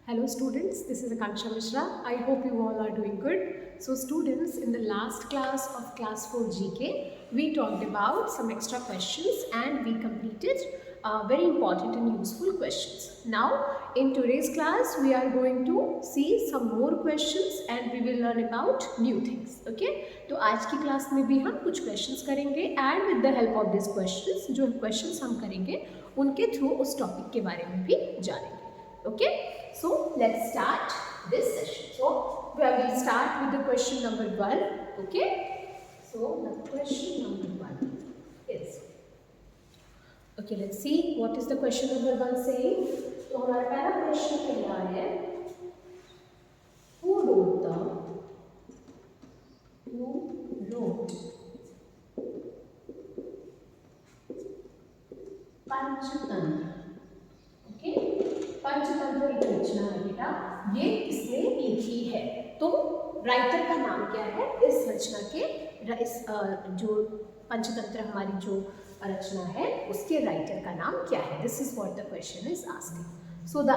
Hello students, this is Akanksha Mishra. I hope you all are doing good. So students, in the last class of class 4 GK, we talked about some extra questions and we completed very important and useful questions. Now, in today's class, we are going to see some more questions and we will learn about new things. Okay? तो आज की class में भी हम कुछ questions करेंगे and with the help of these questions, जो questions हम करेंगे, उनके through उस topic के बारे में भी जानेंगे. Okay? So let's start this session. So we will start with the question number 1. Okay. So the question number 1 is, okay, let's see what is the question number 1 saying. So हमारा पहला question कह रहा है, who wrote Panchatantra. Okay, Panchatantra की रचना है बेटा, ये किसने लिखी है? तो राइटर का नाम क्या है इस रचना के? इस जो पंचतंत्र हमारी जो रचना है उसके राइटर का नाम क्या है? This is what the question is asking. So the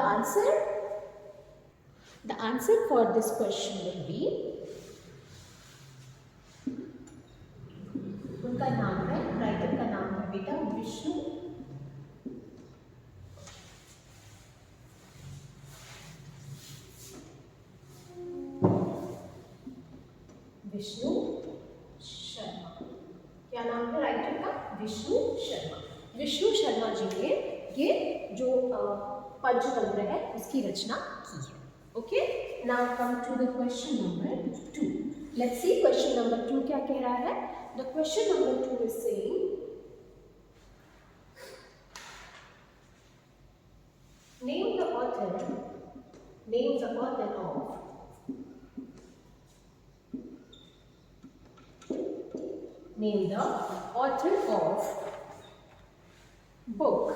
answer for this question will be, उनका नाम है, राइटर का नाम है बेटा विष्णु शर्मा. क्या नाम है राइटर का? विष्णु शर्मा. विष्णु शर्मा जी ने ये जो पंचतंत्र है उसकी रचना की है. Okay, now come to the question number 2. Let's see question number 2 क्या कह रहा है. The question number 2 is saying, name the author of Name the author of book.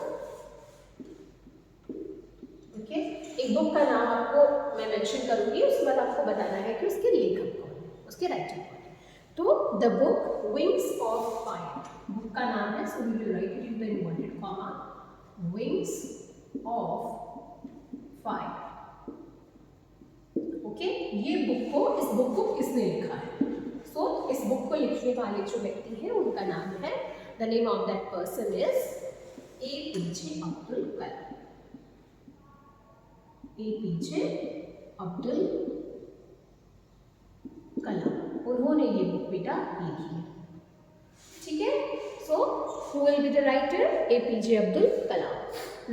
Okay, एक बुक का नाम आपको मैं मेंशन करूंगी, उसके बाद आपको बताना है कि उसके लेखक कौन है, उसके राइटर कौन है. तो the book wings of fire, book का नाम है, so we will write it in the inverted comma, wings of fire. Okay, ये इस बुक को किसने लिखा है? तो इस बुक को लिखने वाले जो व्यक्ति हैं उनका नाम है, the name of that person is APJ Abdul Kalam. APJ Abdul Kalam, उन्होंने ये बुक बेटा लिखी है. ठीक है. So who will be the writer? APJ Abdul Kalam.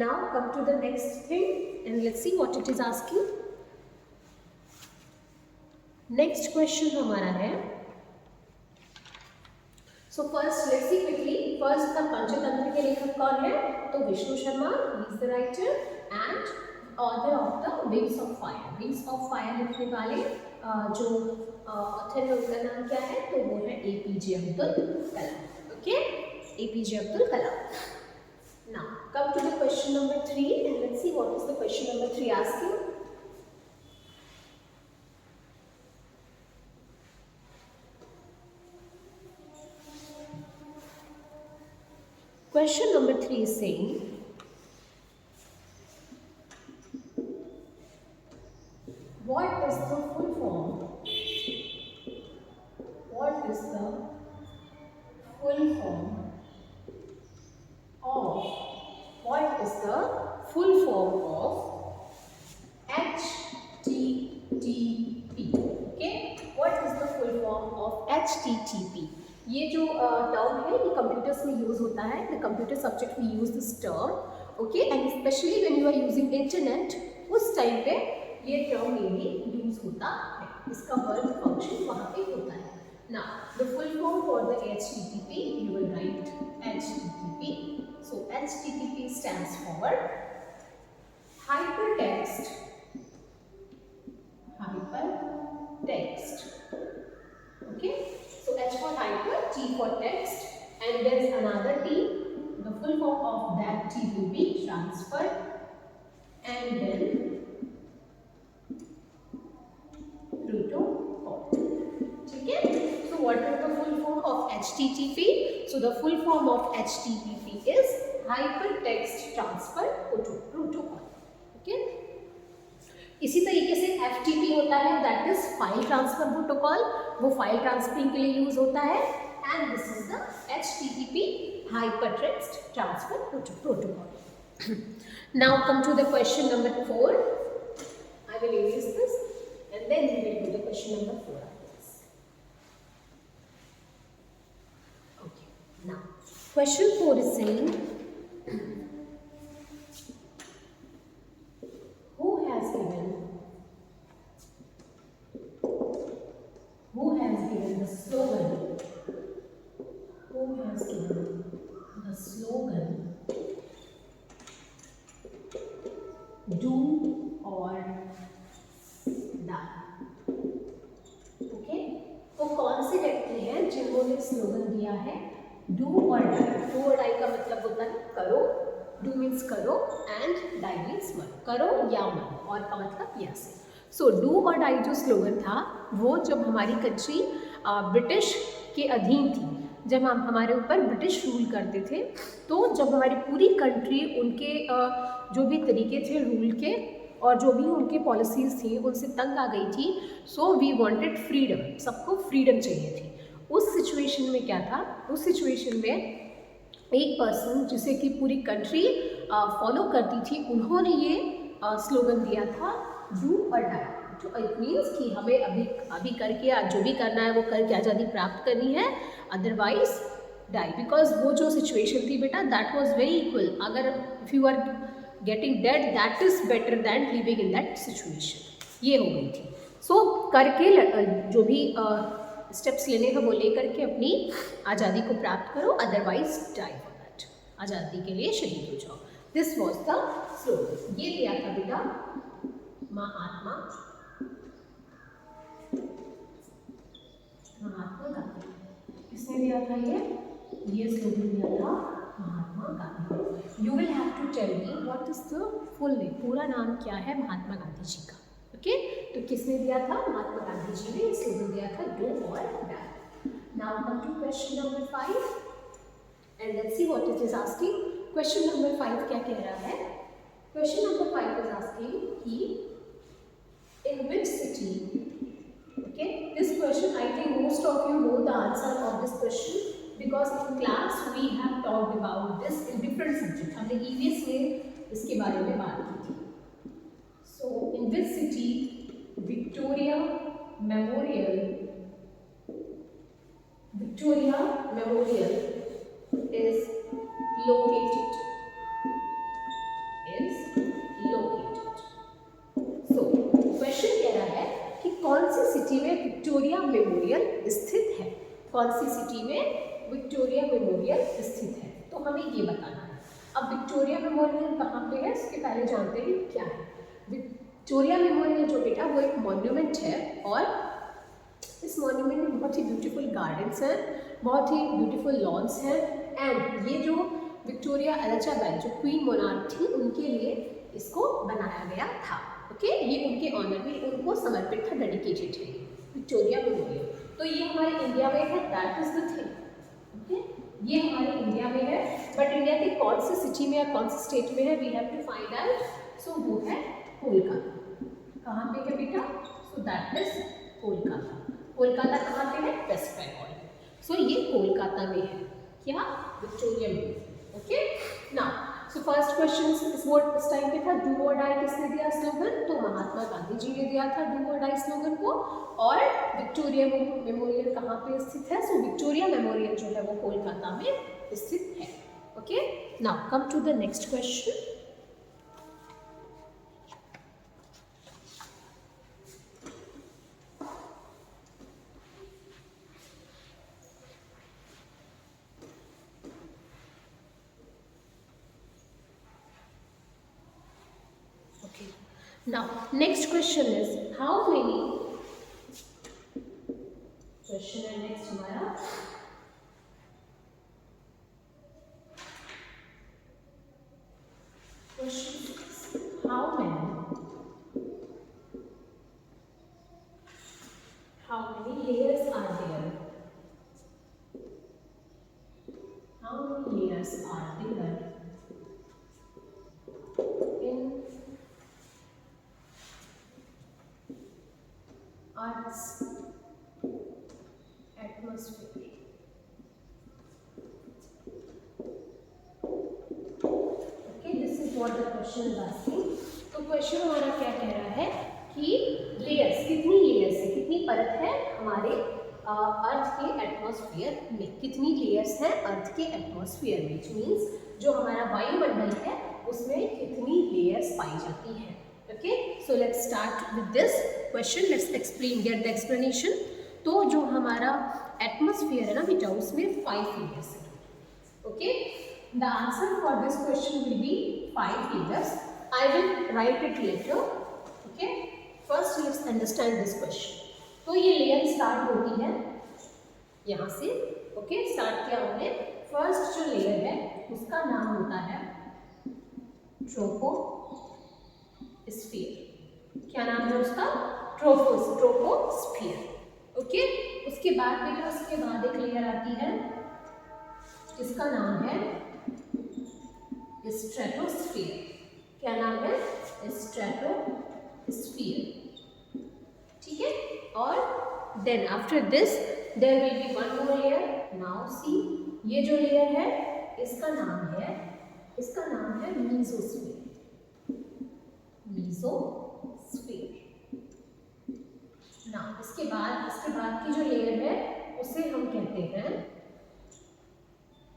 Now come to the next thing and let's see what it is asking. Next question हमारा है, so first let's see quickly. First the Panchatantra के लेखक कौन है? तो Vishnu Sharma, he is the writer and author of the wings of fire. Wings of fire लिखने वाले जो ऑथर है उनका नाम क्या है? तो वो है APJ Abdul Kalam. Okay, APJ Abdul Kalam. Now come to the question number 3 and let's see what is the question number 3 asking. Question number 3 is saying, what is the full form? What is the full form of? What is the full form of HTTP? Okay, what is the full form of HTTP? ये जो term है ये computers में use होता है. The computer subject we use this term. Okay, and specially when you are using internet, उस time पे ये टर्म मेनली यूज होता है. इसका वर्क फंक्शन वहाँ पे होता है. Now the full form for the HTTP, you will write HTTP. So HTTP stands for hypertext. Okay. So H for hyper, T for text, and there is another T. The full form of that T will be transfer, and then protocol. Okay. So what is the full form of HTTP? So the full form of HTTP is hypertext transfer protocol. Okay. इसी तरीके से FTP होता है, that is file transfer protocol, वो file transferring के लिए use होता है। And this is the HTTP hypertext transfer protocol. Now come to the question number 4. I will erase this and then we will do the question number 4 after this. Okay, now question 4 is saying who has given the slogan, do or die. Okay, तो कौन से व्यक्ति हैं जिन्होंने slogan दिया है do और die? Do और डाई का मतलब होता है करो, डू मीन्स करो एंड डाई मीन्स मरो, करो या मरो, और का मतलब यस। सो डू और डाई जो स्लोगन था वो जब हमारी कंट्री ब्रिटिश के अधीन थी, जब हम हमारे ऊपर ब्रिटिश रूल करते थे, तो जब हमारी पूरी कंट्री उनके जो भी तरीके थे रूल के और जो भी उनके पॉलिसीज़ थी उनसे तंग आ गई थी, सो वी वांटेड फ्रीडम, सबको फ्रीडम चाहिए थी। उस सिचुएशन में क्या था, उस सिचुएशन में एक पर्सन जिसे कि पूरी कंट्री फॉलो करती थी, उन्होंने ये स्लोगन दिया था डू और डाई। तो इट मीन्स कि हमें अभी करके आज जो भी करना है वो करके आज़ादी प्राप्त करनी है, अदरवाइज डाई, बिकॉज वो जो सिचुएशन थी बेटा दैट वाज वेरी इक्वल। अगर if you are getting dead that is better than living in that situation, ये हो गई थी। सो करके जो भी स्टेप्स लेने हैं वो लेकर के अपनी आज़ादी को प्राप्त करो, अदरवाइज डाई फॉर दैट, आज़ादी के लिए शहीद हो जाओ। This was the slogan. ये दिया था बेटा महात्मा गांधी। किसने दिया था ये स्लोगन दिया था Mahatma Gandhi. You will have to tell me what is the full name, पूरा नाम क्या है महात्मा गांधी जी का। ओके, तो किसने दिया था? महात्मा गांधी जी ने स्लोगन दिया था डू और die. Now come to question number 5 and let's see what it is asking. Question number 5 क्या कह रहा है? क्वेश्चन नंबर 5 इज आस्किंग कि in which city, okay, this question I think most of you know the answer of this question because in class we have talked about this in different subjects. हमने EVS में इसके बारे में बात की थी। So in which city Victoria Memorial is located? Question कह रहा है कि कौन सी सिटी में विक्टोरिया मेमोरियल स्थित है? कौन सी सिटी में विक्टोरिया मेमोरियल स्थित है, तो हमें ये बताना है। अब विक्टोरिया मेमोरियल कहाँ पे है उसके पहले जानते हैं क्या है। विक्टोरिया मेमोरियल जो बेटा वो एक मॉन्यूमेंट है और इस मॉन्यूमेंट में बहुत ही ब्यूटीफुल गार्डन्स हैं, बहुत ही ब्यूटीफुल लॉन्स हैं एंड ये जो विक्टोरिया एलिजाबेथ जो क्वीन मोनार्क थी उनके लिए इसको बनाया गया था। ओके, ये उनके ऑनर में उनको समर्पित था, डेडिकेटेड है विक्टोरिया मेमोरियल। तो ये हमारे इंडिया में है, that is the thing. Okay, ये हमारे इंडिया में है, बट इंडिया के कौन सी सिटी में या कौन सी स्टेट में है we have to find out. So वो है कोलकाता। कहाँ पे है बेटा? So that is Kolkata. Kolkata कहाँ पे है? वेस्ट बंगाल। सो ये कोलकाता में है क्या? Victoria memorial. Okay, now so first question इस वोट इस टाइम पे था डू और डाई। किसने दिया स्लोगन? तो महात्मा गांधी जी ने दिया था डू और डाई स्लोगन को। और विक्टोरिया मेमोरियल कहाँ पे स्थित है? सो विक्टोरिया मेमोरियल जो है वो कोलकाता में स्थित है। Okay, now come to the next question. Now, next question is how many question है next हमारा question how many layers are there? How many layers are there in Earth's atmosphere. Okay, this is what the question is asking. तो question हमारा क्या कह रहा है कि layers, कितनी लेयर्स है, कितनी परत है हमारे अर्थ के एटमॉस्फेयर में, कितनी लेयर्स हैं अर्थ के एटमॉस्फेयर में, विच मीन्स जो हमारा वायुमंडल है उसमें कितनी लेयर्स पाई जाती हैं. Okay, so let's start with this question. Let's explain, get the explanation. तो जो हमारा एटमॉस्फेयर है ना बेटा, उसमें 5 लेयर्स है. Okay, the answer for this question will be 5 layers. I will write it later. Okay, first let's understand this question. तो ये लेयर स्टार्ट होती है यहाँ से. ओके, स्टार्ट किया हमने. फर्स्ट जो लेयर है उसका नाम होता है ट्रोपोस्फियर. क्या नाम है उसका? ट्रोपोस्फियर. ओके, उसके बाद बेटा, उसके बाद एक लेयर आती है जिसका नाम है स्ट्रेटोस्फियर. क्या नाम है? स्ट्रेटोस्फियर. ठीक है, और then after this there will be one more layer. Now see, ये जो लेयर है इसका नाम है मीसोस्फीयर. नाउ इसके बाद की जो लेयर है उसे हम कहते हैं,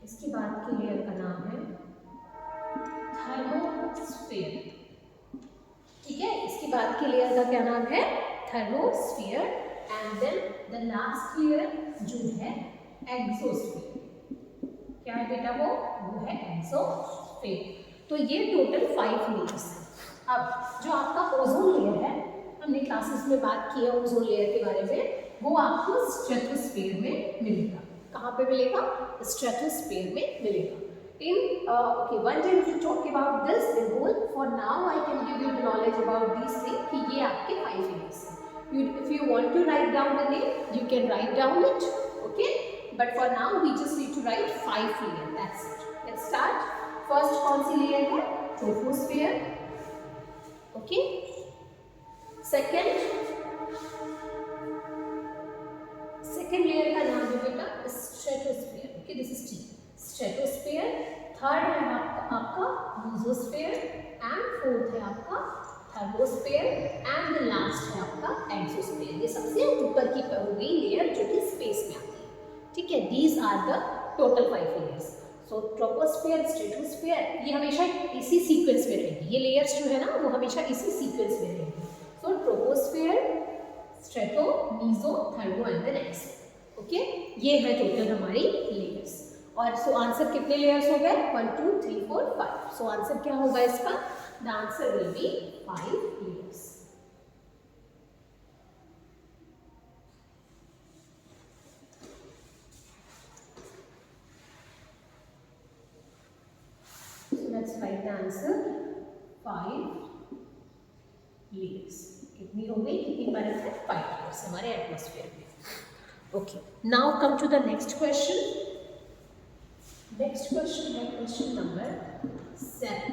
इसके बाद की लेयर का नाम है थर्मोस्फीयर. ठीक है, इसके बाद की लेयर का क्या नाम है? Thermosphere. And then the last layer जो है एक्सोस्फीयर. क्या है बेटा? वो है एक्सोस्फीयर. तो ये टोटल 5 लेयर्स है. अब जो आपका ओजोन लेयर है, हमने क्लासेस में बात की है ओजोन लेयर के बारे में, वो आपको स्ट्रेटोस्फीयर में मिलेगा. कहाँ पे मिलेगा? स्ट्रेटोस्फीयर में मिलेगा. Okay, one day we will talk about this in whole. For now I can give you the knowledge about these things कि ये आपके 5 layers हैं. If you want to write down the name, you can write down it. Okay, but for now we just need to write 5 layers. That's it. Let's start. First कौन सी layer है? Troposphere. Okay. Second layer का नाम है बेटा stratosphere. Okay, this is T. Stratosphere. Third है आपका मीसोस्फीयर. And fourth है आपका थर्मोस्फीयर. एंड द लास्ट है आपका एक्सोस्फीयर. ये सबसे ऊपर की हो गई लेयर जो कि स्पेस में आती है. ठीक है, these are the total 5 layers. So troposphere, stratosphere, ये हमेशा इसी सीक्वेंस में रहेगी. ये लेयर्स जो है ना वो हमेशा इसी सीक्वेंस में रहेगी. So troposphere, strato, meso, thermo and then exo. Okay, ये है टोटल हमारी लेयर्स. और सो आंसर कितने लेयर्स हो गए? 1 2 3 4 5. सो आंसर क्या होगा इसका? The answer will be 5 layers. So let's write the answer 5 layers. कितनी हो गई? कितनी परत है? 5 लेयर्स हमारे एटमॉस्फेयर में. Okay, now come to the next question. Next question है क्वेश्चन नंबर 7.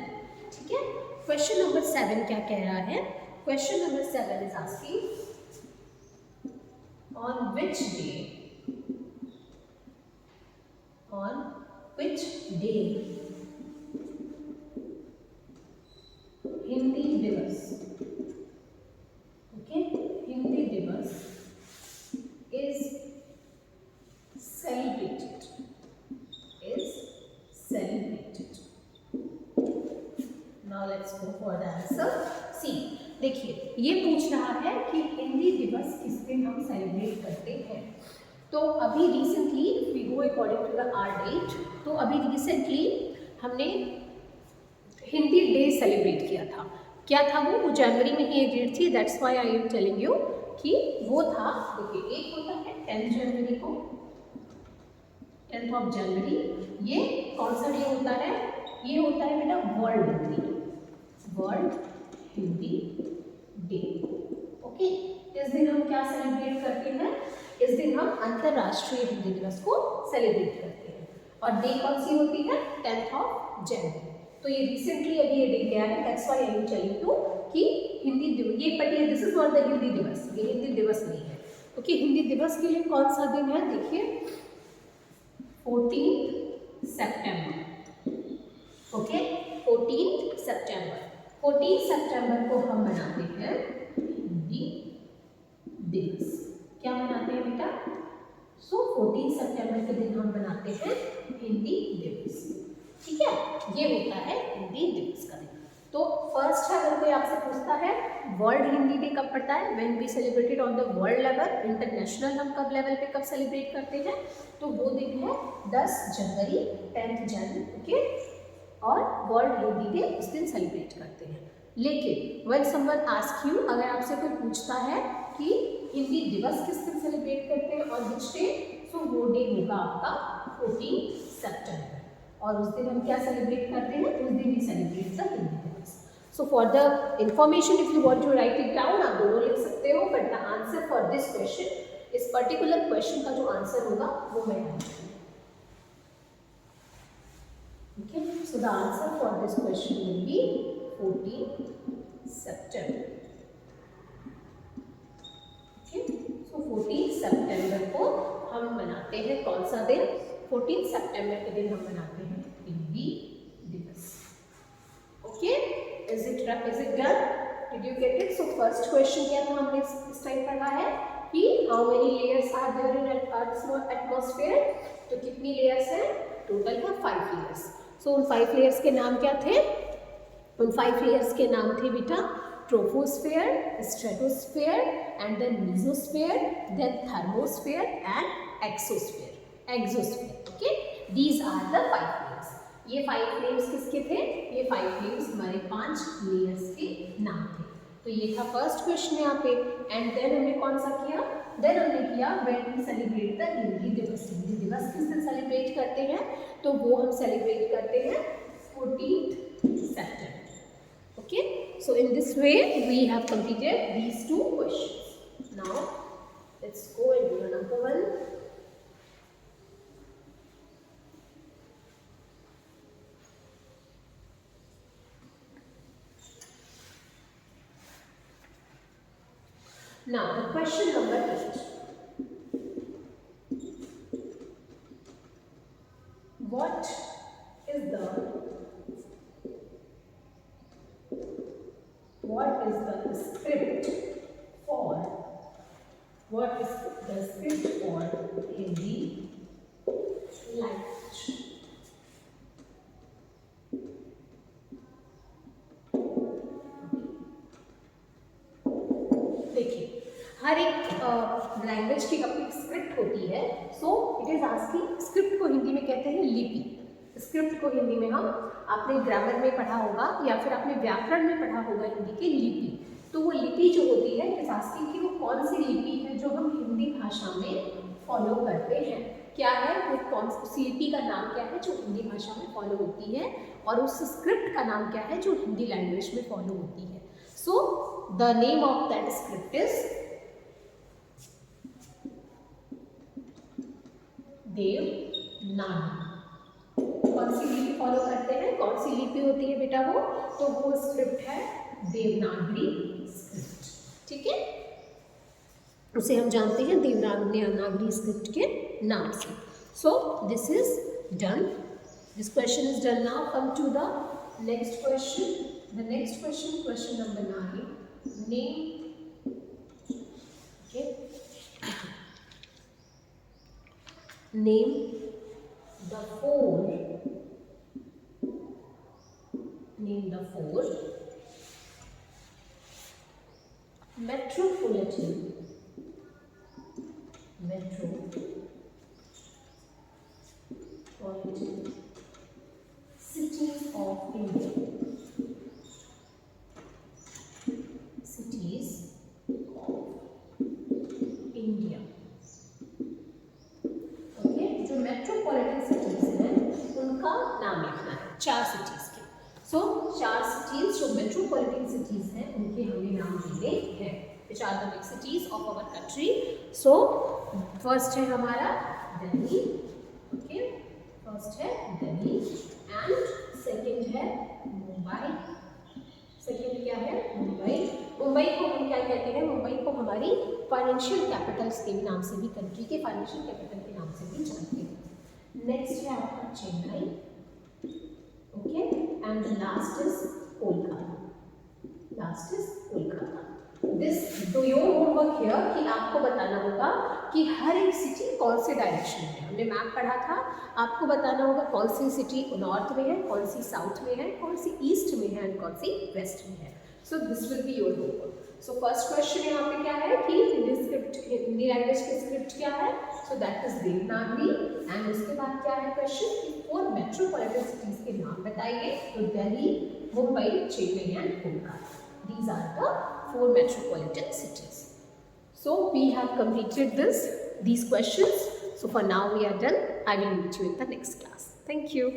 ठीक है, क्वेश्चन नंबर 7 क्या कह रहा है? Question number 7 is asking on which day Hindi दिवस. ओके, हिंदी दिवस is celebrated. Now let's go for the answer. See, देखिए ये पूछ रहा है कि हिंदी दिवस किस दिन हम सेलिब्रेट करते हैं. तो अभी recently we go according to the our date. तो अभी रिसेंटली हमने हिंदी डे सेलिब्रेट किया था. क्या था वो जनवरी में ही एक डेट थी. That's why I am telling you कि वो था. देखिए, एक होता है 10 जनवरी को, 10th ऑफ जनवरी. ये कौन सा डे होता है? ये होता है बेटा वर्ल्ड हिंदी डे. ओके, इस दिन हम क्या सेलिब्रेट करते हैं? इस दिन हम अंतर्राष्ट्रीय हिंदी दिवस को सेलिब्रेट करते हैं. और डे कौन सी होती है? 10th of January. तो ये रिसेंटली अभी ये डे गया है. That's why I am telling you कि हिंदी दिवस, ये particular this is not the Hindi दिवस, ये हिंदी दिवस नहीं है। ओके, हिंदी दिवस के लिए कौन सा दिन है, देखिए 14 सितंबर। ओके, 14 सितंबर, 14 सितंबर को हम मनाते हैं हिंदी दिवस। क्या मनाते हैं बेटा? सो 14 सितंबर के दिन हम मनाते हैं हिंदी दिवस। ठीक है, ये होता है हिंदी दिवस का दिन। तो फर्स्ट है, अगर कोई आपसे पूछता है वर्ल्ड हिंदी डे कब पड़ता है, when we celebrated on the world level, international हम कब लेवल पे कब सेलिब्रेट करते हैं, तो वो दिन है 10 जनवरी, 10th जनवरी। ओके, और वर्ल्ड हिंदी डे उस दिन सेलिब्रेट करते हैं। लेकिन व्हेन समवन आस्क यू, अगर आपसे कोई पूछता है कि हिंदी दिवस किस दिन सेलिब्रेट करते हैं और विच डे, सो वो डे होगा आपका 14 सितंबर। और उस दिन हम क्या सेलिब्रेट करते हैं, उस दिन भी सेलिब्रेट द हिंदी दिवस। So for the information, if you want to write it down, आप दोनों लिख सकते हो, but the answer for this question, इस पर्टिकुलर क्वेश्चन का जो आंसर होगा वो मैं बताऊंगी। Okay, so the answer for this question will be 14 September. Okay, so 14 सितंबर को हम मनाते हैं कौन सा दिन, 14 सितंबर के दिन हम मनाते हैं हिंदी दिवस। Okay, is it done? Did you get it? So first question क्या था, हमने इस टाइम पढ़ा है कि how many layers are there in Earth's atmosphere, तो कितनी layers हैं, टोटल है 5 layers। सो उन 5 लेयर्स के नाम क्या थे, उन 5 लेयर्स के नाम थे बेटा troposphere, stratosphere and then mesosphere, then thermosphere and exosphere. Okay, these are the 5 layers. ये 5 लेयर्स किसके थे, ये 5 लेयर्स हमारे 5 लेयर्स के नाम थे। तो ये था फर्स्ट क्वेश्चन यहाँ पे। एंड देन हमने कौन सा किया, देन हमने किया when we celebrate the Hindi दिवस। हिंदी दिवस किस दिन सेलिब्रेट करते हैं, तो वो हम सेलिब्रेट करते हैं 14 सितंबर। Okay, so in this way we have completed these 2 questions. Now let's go and do number 1। Now the question number 8. What is the script for Hindi language? देखिए, हर एक लैंग्वेज की अपनी स्क्रिप्ट होती है। So it is asking, script को हिंदी में कहते हैं लिपि। स्क्रिप्ट को हिंदी में हम, आपने ग्रामर में पढ़ा होगा या फिर आपने व्याकरण में पढ़ा होगा हिंदी की लिपि। तो वो लिपि जो होती है, इट इज आस्किंग कि वो कौन सी लिपि है जो हम हिंदी भाषा में फॉलो करते हैं। क्या है वो, कौन सी लिपि का नाम क्या है जो हिंदी भाषा में फॉलो होती है, और उस स्क्रिप्ट का नाम क्या है जो हिंदी लैंग्वेज में फॉलो होती है। सो the name of that script is Devanagari. कौन सी लिपि फॉलो करते हैं, कौन सी लिपि होती है बेटा वो, तो वो स्क्रिप्ट है देवनागरी स्क्रिप्ट। ठीक है, उसे हम जानते हैं देवनागरी स्क्रिप्ट के नाम से। So this is done, this question is done. Now come to the next question. The next question, question number 9, name, okay, name the four metropolitan cities of India. Metropolitan cities हैं उनका नाम लिखना है, 4 cities के। सो 4 cities जो metropolitan cities हैं उनके हमें नाम देने हैं, which are the big cities of our country. So first है हमारा दिल्ली। ओके, फर्स्ट है दिल्ली एंड सेकंड है मुंबई। सेकंड क्या है, मुंबई। मुंबई। मुंबई को हम क्या कहते हैं, मुंबई को हमारी फाइनेंशियल कैपिटल्स के नाम से भी, कंट्री के फाइनेंशियल कैपिटल के नाम से भी जानते हैं। नेक्स्ट है आपका Chennai, okay, and last is Kolkata, last is Kolkata. This do your homework here कि आपको बताना होगा कि हर एक सिटी कौन से डायरेक्शन में है। हमने मैप पढ़ा था, आपको बताना होगा कौन सी सिटी नॉर्थ में है, कौन सी साउथ में है, कौन सी ईस्ट में है, एंड कौन सी वेस्ट में है। So this will be your homework. So first question यहाँ पे क्या है कि हिंदी स्क्रिप्ट, हिंदी लैंग्वेज की स्क्रिप्ट क्या है, सो दैट इज देवनागरी। एंड उसके बाद क्या है क्वेश्चन कि 4 मेट्रोपॉलिटन सिटीज के नाम बताइए, तो Delhi, Mumbai, Chennai and Kolkata. These are the 4 metropolitan cities. So we have completed these questions. So for now we are done. I will meet you in the next class. Thank you.